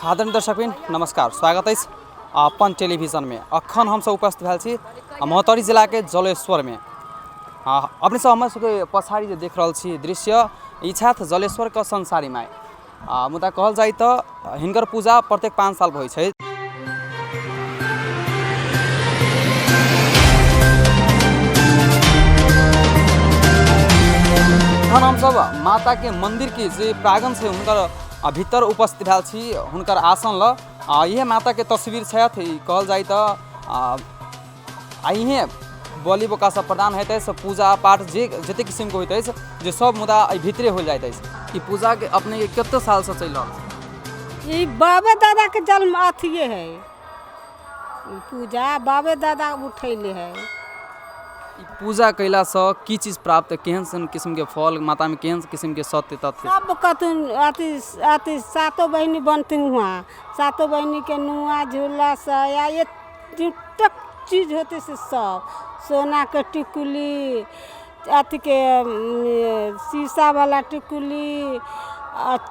आदरणीय दर्शकबिन नमस्कार, स्वागत है अपन टेलीविजन में। अखन हम सब उपस्थित भेल छी महोत्तरी जिला के जलेश्वर में। अपने सब हमर सबके पछाड़ी जे देख रहल छी दृश्य ई छथि जलेश्वर के संसारी माई। मुदा कहल जाय तो हिनकर पूजा प्रत्येक 5 साल पर होइ छै। हम सब माता के मंदिर की जे प्रांगण से हुनकर भीतर उपस्थित भेल छी, हुनकर आसन ल यह माता के तस्वीर छथि। कहल जाय तो अहे बलि बोका प्रदान होते है, पूजा पाठ जे जते किस्म के होते है जे सब मुदा भीतरे हो जाते है। पूजा के अपने के कते साल से चल रहा? बाबे दादा के जन्म अथिये है, पूजा बाबे दादा उठैले है। पूजा कैला से की चीज प्राप्त, केहन किस्म के फल, माता में केहन किस्म के सत्य तथ्य सब कतुन अति सातों बहनी बनती हुआ, सातों बहनी के नुआ झूला साया ये टूटक चीज होती से सब सोना के टिकुली, अति के शीशा वाला टिकुली,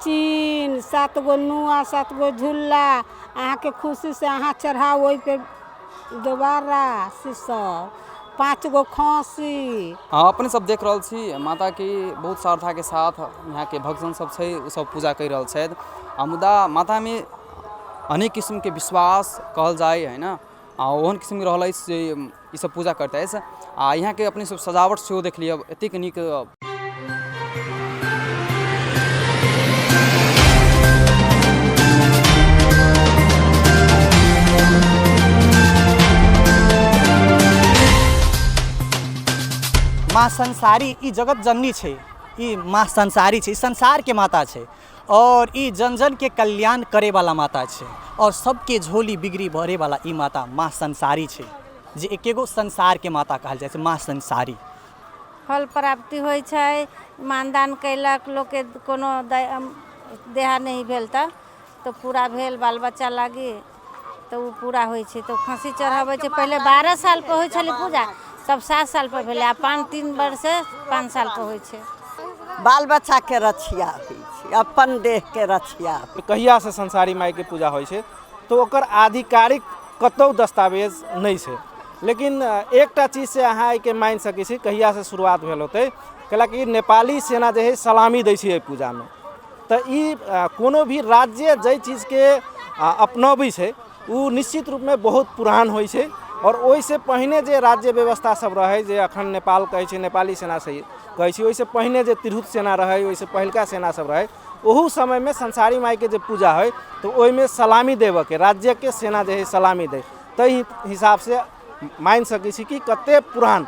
चीन, 7 गो नुआ, 7 गो झूला अहाँ के खुशी से अहाँ चढ़ाओ वही पे दोबारा से सब 5 गो खांसी। अपने सब देख रहल छी माता की बहुत श्रद्धा के साथ यहाँ के भक्तजन सब छै, उ सब पूजा कर रहल छथि। मुदा माता में अनेक किस्म के विश्वास कहल जाए है ना, ओहन किस्म के रहल से ई सब पूजा करते है। यहाँ के अपने सब सजावट से देख लिया एतेक नीक। माँ संसारी ई जगत जननी छे, ई माँ संसारी छे, संसार के माता छे और ई जन जन के कल्याण करे वाला माता छे और सबके झोली बिगड़ी भरे वाला ई माता माँ संसारी छे, जे एकेगो संसार के माता कहल जाए छे माँ संसारी। फल प्राप्ति होइ छै, मानदान कैलक लोग के कोनो देहा नहीं भेल तो पूरा भेल, बाल बच्चा लागी तो वो पूरा होइ छै। तो फांसी चढ़ाबै छै, पहले 12 साल पर होइ छलै पूजा, तब 7 साल पर भेले, 3 वर्ष से 5 साल पर होइ छै। बाल बच्चा के रक्षिया होइ छै, अपन देह के रक्षिया। कहिया से संसारी माई के पूजा होइ छै तो ओकर आधिकारिक कतौ दस्तावेज नहीं छै, लेकिन एकटा चीज से अहाँ के मान सकै छी कहिया से शुरुआत भेल होतै। कैलाकि नेपाली सेना जे है सलामी दै छै पूजा में, तो ई कोनो भी राज्य जै चीज के अपनाबै छै उ निश्चित रूप में बहुत पुरान होइ छै। और ओइसे पहिने जे राज्य व्यवस्था सब रहे, जे अखन नेपाल कहै छै नेपाली सेना से कहै छै, ओइसे पहिने जे तिरहुत सेना रहे, ओइसे पहिलका सेना सब रहे, ओहू समय में संसारी माई के जे पूजा है तो ओहि में सलामी देव के राज्य के सेना जे है सलामी दे, तै हिसाब से मान सकै छी कि कते पुरान,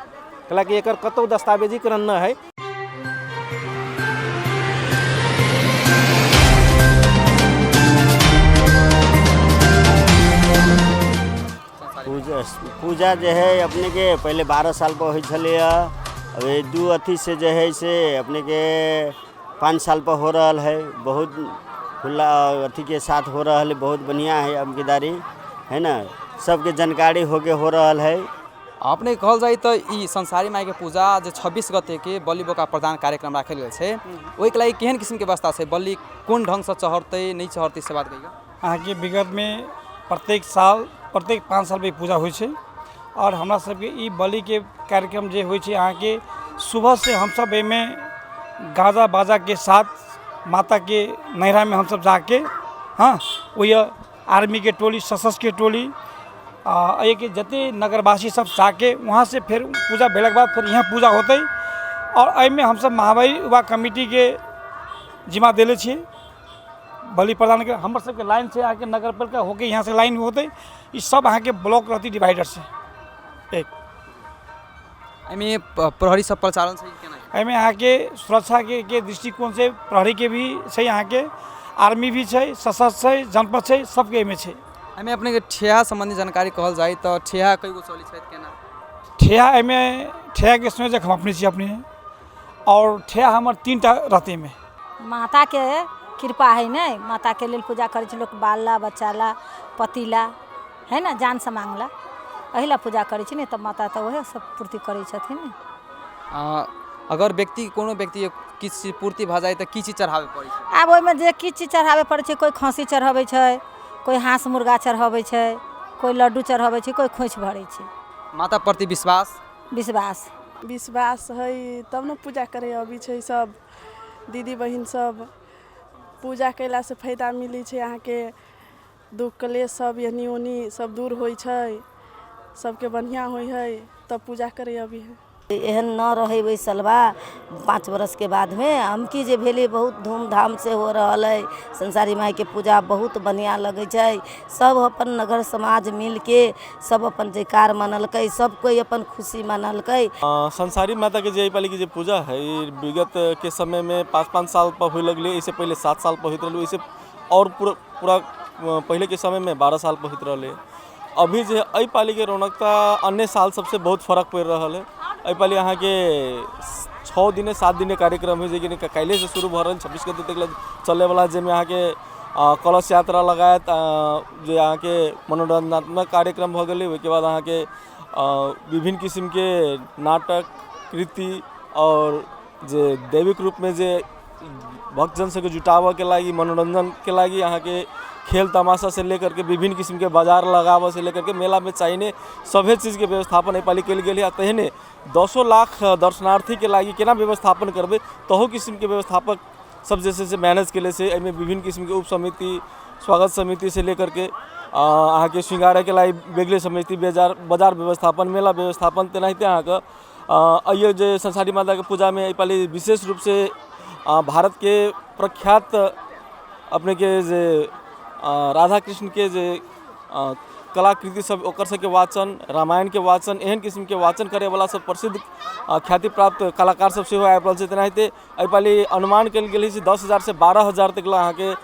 कैलाकि एकर कतौ दस्तावेजीकरण न है। पूजा जो है अपने के पहले 12 साल पर हो छे, अब 2 अथी से जो है से अपने के 5 साल पर हो रहा है। बहुत खुला अथी के साथ हो रहा है, बहुत बढ़िया है अमकेदारी है ना, सबके जानकारी होके हो रहा है। अपने कहल जाए तो ई संसारी माई के पूजा जो 26 गते के बलि बोका प्रदान कार्यक्रम राखल गेल छै, ओहि के लागि केहन किस्म के व्यवस्था छै, बलि कोन ढंग से चढ़तै नहीं चढ़तै से बात कहियो। अहाँ के विगत में प्रत्येक साल प्रत्येक 5 साल पे पूजा होइ छै और हमरा सबके ई बलि के कार्यक्रम जे होइ छै अहाँ के सुबह से हम सब एमे गाजा बाजा के साथ माता के नैरा में हम सब जाके, हाँ वही आर्मी के टोली, सशस्त्र के टोली एक जते नगरवासी सब जाके वहाँ से फिर पूजा भेला के बाद फिर यहाँ पूजा होते और एहिमे हम सब महावीर युवा कमेटी के जिम्मा देले छियै बलि प्रदान के। हमर सबके लाइन से आके नगर पालिका होके यहाँ से लाइन होते, ये सब अहाँ के ब्लॉक रहती डिवाइडर से एक। एहिमे प्रहरी सब प्रचालन सही केना है? एहिमे अहाँ के सुरक्षा के दृष्टिकोण से प्रहरी के भी छै, अहाँ के आर्मी भी छै, सशस्त्र छै, जनपद छै, सबके एहिमे छै। एहिमे अपने के ठेहा संबंधी जानकारी कहल जाए तो ठेहा कई गो चली छै केना? ठेहा एहिमे ठेहा के संयोजक हम अपने छी अपने, और ठेहा हमर 3टा रहते में। माता के कृपा है नहीं, माता के लिए पूजा करे लोग, बाला बच्चाला पतिला है ना, जान से मांगला अहिला पूजा करे छै, तब माता तो वह सब पूर्ति करे छथिन। अगर व्यक्ति कोनो व्यक्ति किसी पूर्ति भ जाए तो की चीज चढ़ावे पड़े छै? आब ओहिमे जे की चीज चढ़ावे पड़े छै, कोई खांसी चढ़ावे छै, कोई हाँस मुर्गा चढ़ाबै छै, कोई लड्डू चढ़ाबै छै, कोई खोइछ भरै छै। माता प्रति विश्वास विश्वास विश्वास है तब न पूजा करे अभी छै सब दीदी बहिन सब। पूजा कैला से फायदा मिली छै, अहाँ के दुख कलेश सब यनी ओनी सब दूर होइ छै, सबके बढ़िया होइ है, तब पूजा करे अभी है। एहन न रहे वही सलवा 5 बरस के बाद में हमकी जे भेले बहुत धूमधाम से हो रहल है। संसारी माई के पूजा बहुत बढ़िया लगे छै। सब अपन नगर समाज मिल के सब अपन जयकार मनलकै, सब कोई अपन खुशी मनलकै। संसारी माता के जे पाली के जे पूजा है विगत के समय में 5-5 साल पर हुई लगले, इससे पहले 7 साल पर होते रहे, इससे और पूरा पहले के समय में 12 साल पर होते रहे। अभी जो है पाली के रौनकता अन्य साल सबसे बहुत फर्क पड़ रहा है। पाली यहाँ के 6 दिन 7 दिन कार्यक्रम है, जो कैले से शुरू भ रहा है 26 गते तक चले वाला, जिसमें यहाँ के कलश यात्रा लगायत जो यहाँ के मनोरंजनात्मक कार्यक्रम हो गए। उसके बाद यहाँ के विभिन्न किस्म के नाटक कृति और जो दैविक रूप में जो भक्तजन से जुटाव के लगी, मनोरंजन के लगी, यहाँ के खेल तमाशा से लेकर के विभिन्न किस्म के बाजार लगाव से लेकर के मेला में चाहिए सभी चीज़ के व्यवस्थापन नेपाली कल गई। तहने 200 लाख दर्शनार्थी के लगी केना व्यवस्थापन करबे, तहो किस्म के व्यवस्थापक सब जैसे से मैनेज के से एमें विभिन्न किस्म के उप समिति, स्वागत समिति से लेकर के अहाँ के श्रृंगार के लगी बेगले समिति, बाजार व्यवस्थापन, मेला व्यवस्थापन, तेनाहिते अहाँ के अयो जो संसारी माता के पूजा में पाली विशेष रूप से भारत के प्रख्यात अपने के जे राधा कृष्ण के जे कलाकृति सब ओकर सबके वाचन, रामायण के वाचन, एहन किस्म के वाचन करे वाला सब प्रसिद्ध ख्याति प्राप्त कलाकार सब सेहो आबि रहल छै। तेनाहिते एहिपाली अनुमान कल गेल छै 10,000 से 12,000 तक अहाँ के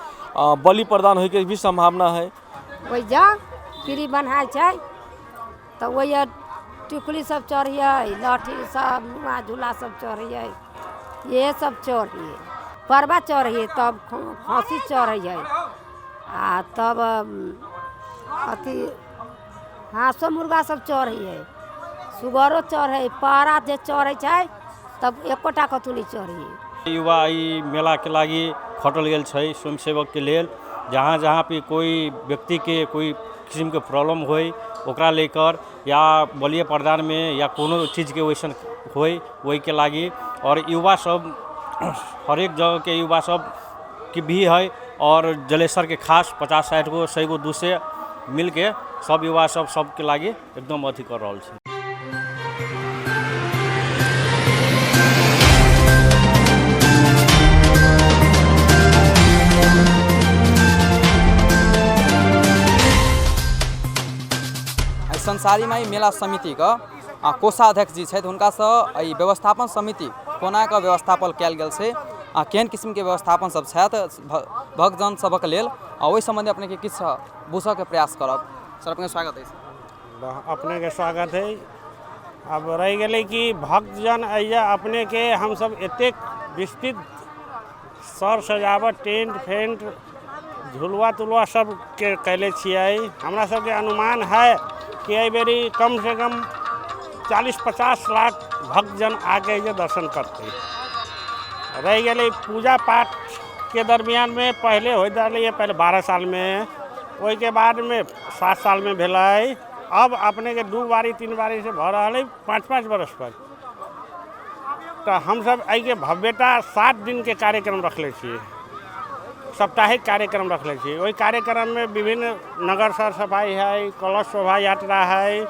बलि प्रदान होय के भी संभावना है। ओइ जा पीरी बन्हाय छै तऽ ओइ टिकुली सब चढ़ियै, लाठी सब नुआ झूला सब चढ़ियै, ये सब चढ़ियै, परबा चढ़ियै, तब फांसी चढ़ियै, आ तब अथी हाँसो मुर्गा सब चढ़ियै, सुगरो चढ़ै, पारा जे चढ़ै छै तब एकोटा कतौ नहीं चढ़ियै। युवा ई मेला के लागी खटल गेल छै स्वयंसेवक के लेल। जहाँ जहाँ पे कोई व्यक्ति के कोई किस्म के प्रॉब्लम होय ओकरा लेकर या बलिय प्रदान में या कोनो चीज़ के वैसन होय वही के लागी, और युवा सब हर एक जगह के युवा सब की भी है, और जलेसर के खास 50-60 गो 100 गो 200 मिल के सब युवा सब के लागी एकदम अथी कर रहल छै। संसारी माई मेला समिति का कोषाध्यक्ष जी छथि, हुनकासँ ई व्यवस्थापन समिति कोना कऽ व्यवस्थापन कयल गेल छै, केहन किस्म के व्यवस्थापन सब छथि भक्तजन सबक लेल, ओहि संबंधी अपने के किछु बुझऽ के प्रयास करब। सर अपने स्वागत है। अपने के स्वागत है। अब रह गए कि भक्तजन अइया अपने के हम सब एतेक विस्तृत सर सजावट टेंट फेंट झुलवा तुलवा सब के कैले छियै। हमरा सबके अनुमान है कि एहि बेरी कम से कम 40-50 लाख भक्तजन आके ये दर्शन करते। रह गए पूजा पाठ के दरमियान में पहले हो रही है, पहले 12 साल में, वही के बाद में 7 साल में भेलै, अब अपने के 2 बारी 3 बारी से भर रहा है 5-5 बरस पर। तो हम सब आई के भव्यता 7 दिन के कार्यक्रम रखले छिए, साप्ताहिक कार्यक्रम रखले छिए। वही कार्यक्रम में विभिन्न नगर सर सफाई है, कलश शोभा यात्रा है,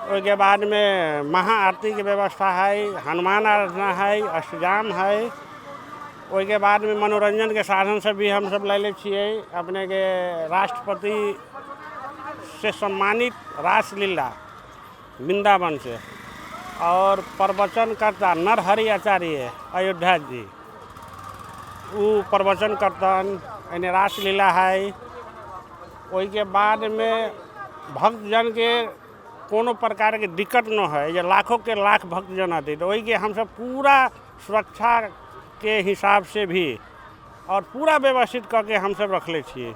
उसके बाद में महाआरती की व्यवस्था है, हनुमान आराधना है, अष्टजाम है। उसके बाद में मनोरंजन के साधन से भी हम सब ले ले छिए। अपने के राष्ट्रपति से सम्मानित रासलीला वृंदावन से, और प्रवचन करता नरहरि आचार्य अयोध्या जी, वो प्रवचन करतन, यानी रासलीला है। वही के बाद में भक्तजन के कोनो प्रकार के दिक्कत न है, ये लाखों के लाख भक्तजन आते, तो वही के हम सब पूरा सुरक्षा के हिसाब से भी और पूरा व्यवस्थित करके हम सब रख ले छिए।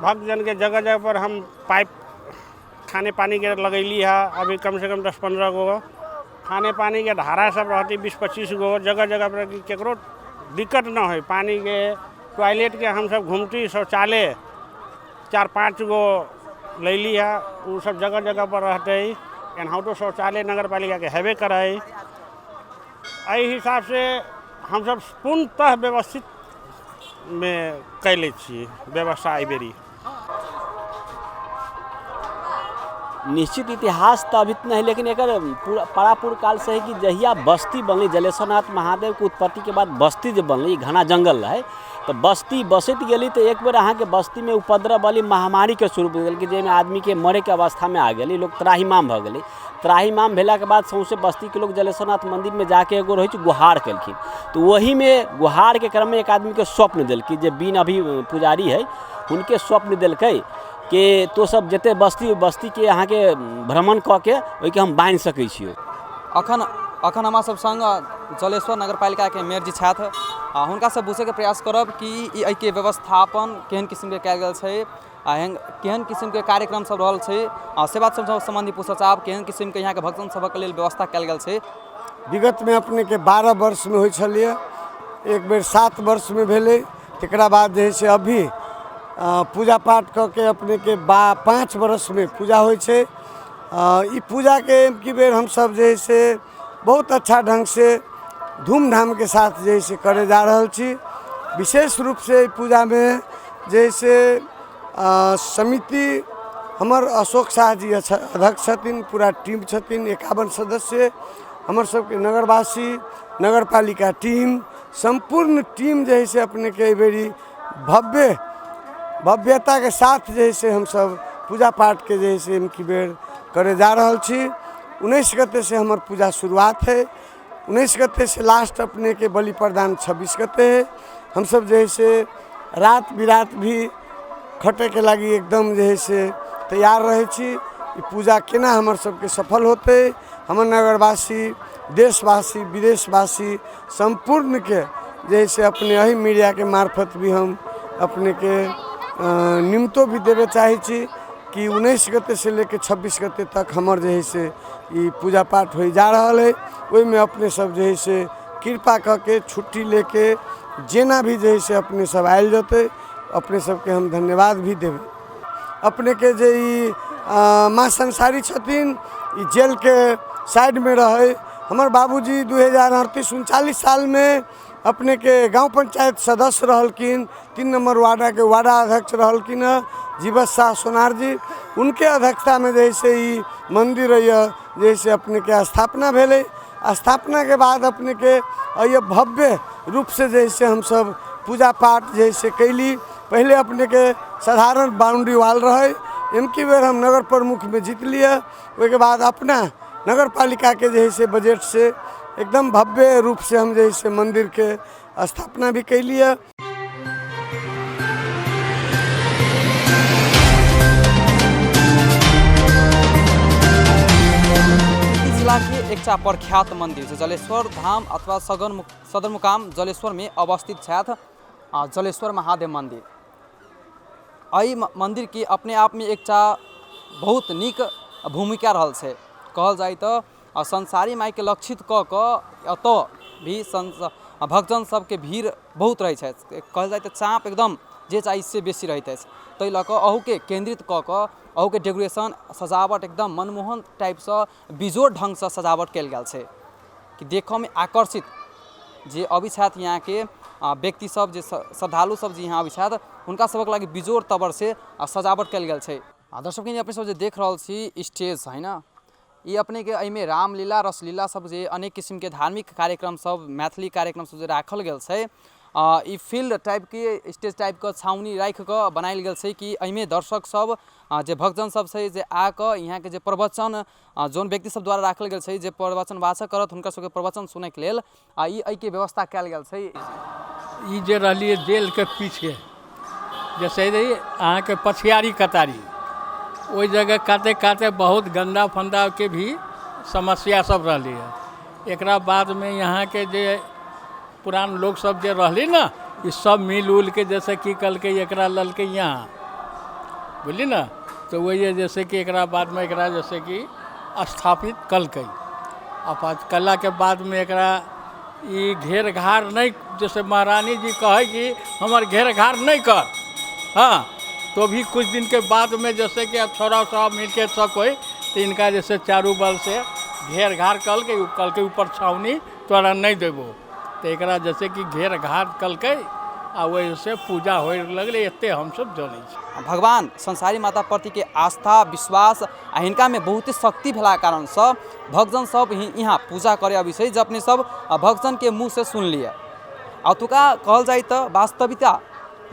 भक्तजन के जगह जगह पर हम पाइप खाने पानी के लगैली है, अभी कम से कम 10-15 गो खाने पानी के धारा सब रहती, 20-25 गो जगह जगह पर केकरो दिक्कत न हो, पानी के टॉयलेट के हम सब घुमटी शौचालय 4-5 गो लैली है, वो सब जगह जगह पर रहते। एनहाउटो शौचालय नगर पालिका के हेबे करे। एहि हिसाब से हम सब पूर्णतः व्यवस्थित में कैले छी व्यवस्था एहि बेरी। निश्चित इतिहास तो अभी नहीं, लेकिन एक परापुर काल से है कि जहिया बस्ती बनली जलेश्वरनाथ महादेव के उत्पत्ति के बाद बस्ती जो बनली घना जंगल है, तो बस्ती बसत गई तो एक बेर अहाँ के बस्ती में उपद्रव वाली महामारी के स्वरूप दिल कि जेमे आदमी के मरे के अवस्था में आ गई, लोग त्राहीमाम भ गई। त्राहीमाम भेला के बाद सौंसे बस्ती के लोग जलेश्वरनाथ मंदिर में जाके एगो रही गुहार कलखिन, तो वही में गुहार के क्रम में एक आदमी के स्वप्न दिल कि जे बीन अभी पुजारी है उनके स्वप्न दिलक कि तो सब जते बस्ती के अहाँ के भ्रमण कऽ के ओहि के हम बांधि सकै छियै। अखन हमरा सब संग जलेश्वर नगरपालिका के मेयर जी छथि, हुनका से पूछे के प्रयास करब कि एहि के व्यवस्थापन केहन किस्म के कयल गेल छै, केहन किस्म के कार्यक्रम सब रहल छै, से बात सब संबंधी पूछऽ चाहब केहन किस्म के यहाँ के भक्तजन सबक लेल व्यवस्था कयल गेल छै। विगत में अपने के 12 वर्ष में होइ छलिए, एक बेर 7 वर्ष में भेलै, तकरा बाद जे है अभी पूजा पाठ करके अपने के 5 वर्ष में पूजा होइ छै। ई पूजा के की बेर हम सब जे है बहुत अच्छा ढंग से धूमधाम के साथ जे है करे जा रहल छी। विशेष रूप से पूजा में जैसे समिति हमर अशोक शाह जी अध्यक्ष छथिन, पूरा टीम छथिन 51 सदस्य, हमर सबके नगरवासी नगरपालिका टीम संपूर्ण टीम जे है अपने के बेरी भव्यता के साथ जे है हम सब पूजा पाठ के जे है की बेर करे जा रहल छी। 19 गते से हमार पूजा शुरुआत है, 19 गते से लास्ट अपने के बलि प्रदान 26 गते है। हम सब जे है रात बिरात भी खटे के लगी एकदम जे है तैयार रहे छी। पूजा केना हमर सबके सफल होते, हमर नगरवासी देशवासी विदेशवासी संपूर्ण के जैसे अपने यही मीडिया के मार्फत भी हम अपने के निमतो भी देवे चाहे छी कि 19 गते से लेके 26 गते तक हमर जे है ये पूजा पाठ हो जा रहा है। वही में अपने सब जे है कृपा करके छुट्टी लेके जेना भी जे है अपने सब आयल जते, अपने सबके हम धन्यवाद भी देवे। अपने के जे माँ संसारी छथिन जेल के साइड में रहे, हमार बाबूजी 2038-39 साल में अपने के गांव पंचायत सदस्य रहलकिन, 3 नंबर वार्डा के वार्डा अध्यक्ष रहलकिन जीवत शाह सोनार जी, उनके अध्यक्षता में जैसे ही मंदिर जैसे अपने के स्थापना भेले। स्थापना के बाद अपने के ये भव्य रूप से जैसे हम सब पूजा पाठ जैसे कैली। पहले अपने के साधारण बाउंड्री वाल रहे, इनकी बेर हम नगर प्रमुख में जीत लिया। उसके बाद अपना नगर पालिका के जैसे बजट से एकदम भव्य रूप से हम जैसे मंदिर के स्थापना भी कैलिए। जिला के एकटा प्रख्यात मंदिर जलेश्वर धाम अथवा सदरमुकाम जलेश्वर में अवस्थित छथि जलेश्वर महादेव मंदिर। एहि मंदिर की अपने आप में एकटा बहुत नीक भूमिका रहल छै। कहल जाए तो संसारी माई के लक्षित क अतः भी भक्तजन सबके भीड़ बहुत रही है। कहल जाए तो चाँप एकदम जे चाहिए इससे बेसी रही है, ताहि लऽ कऽ अहू के केंद्रित क अहू के डेकोरेशन सजावट एकदम मनमोहन टाइप से बिजोड़ ढंग से सजावट कल गया है कि देखो में आकर्षित जे अभी छथि यहाँ के व्यक्ति सब जे श्रद्धालु सब जे यहाँ अभी छथि उनका सबक लगी बिजोड़ तबर से सजावट कल गया है। दर्शक अपने सब जे देख रहा छी स्टेज है ना, ये अपने के एहिमे रामलीला रसलीला सब जे अनेक किस्म के धार्मिक कार्यक्रम सब मैथिली कार्यक्रम सब जे राखल गेल छै, ई फील्ड टाइप के स्टेज टाइप के छावनी राखि कऽ बनायल गेल छै कि एहिमे दर्शक सब जे भक्तजन सब छै जे आकऽ यहाँ के जे प्रवचन जोन व्यक्ति सब द्वारा राखल गेल छै जे प्रवचन वाचक करत हुनकर सबके प्रवचन सुनै के लेल ई एहि के व्यवस्था कयल गेल छै। ई जे रहलिए जेल के पीछे जैसे रही अहाँ के पछियारी कतारी ओहि जगह काते काते बहुत गंदा फंदा के भी समस्या सब रही है। एकरा बाद में यहाँ के जे पुरान लोग सब जे रहली ना, ये सब मिल उल के जैसे कि कल के एकरा लल के यहाँ बोली ना, तो वही जैसे कि एकरा बाद में एकरा जैसे कि स्थापित कल के कला के बाद में एकरा ये घेर घार नहीं, जैसे महारानी जी कहे कि हमार घेर घार नहीं कर, हाँ, तो भी कुछ दिन के बाद में जैसे कि अब छोरा सब मिल के सब कोई तो इनका जैसे चारू बल से घेर घार कल के ऊपर छावनी तोरा नहीं देबो, तो एकरा जैसे कि घेर घार कल के आ वही से पूजा हो लगले, एते हम सब जानै छी। भगवान संसारी माता प्रति के आस्था विश्वास आ हिनका में बहुत शक्ति भेला कारण सब भक्तजन सब यहाँ पूजा करे अभी से अपने सब भक्तजन के मुँह से सुन लिए। अतुका कहल जाए तो वास्तविकता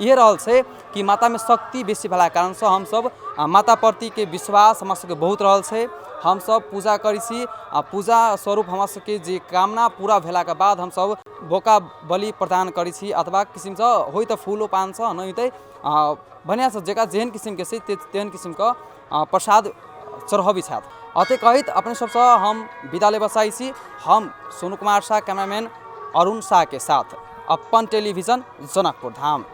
ये रहल से कि माता में शक्ति बेसी भेला कारण से हम सब माता प्रति के विश्वास हमरा सबके बहुत रहल से हम सब पूजा करी छी। पूजा स्वरूप हमरा सबके जे कामना पूरा भेला के बाद हम सब बोका बलि प्रदान करी छी अथवा किसिम से होई तो फूलो पान से नहीं तो बढ़िया से जगह जेहन किसिम के से तेहन किसिम का प्रसाद चढ़ावी छात। अतः कहित अपने सबसे हम विदा ले बसाई छी। हम सोनू कुमार शाह, कैमरामैन अरुण शाह के साथ अपन टेलीविजन जनकपुर धाम।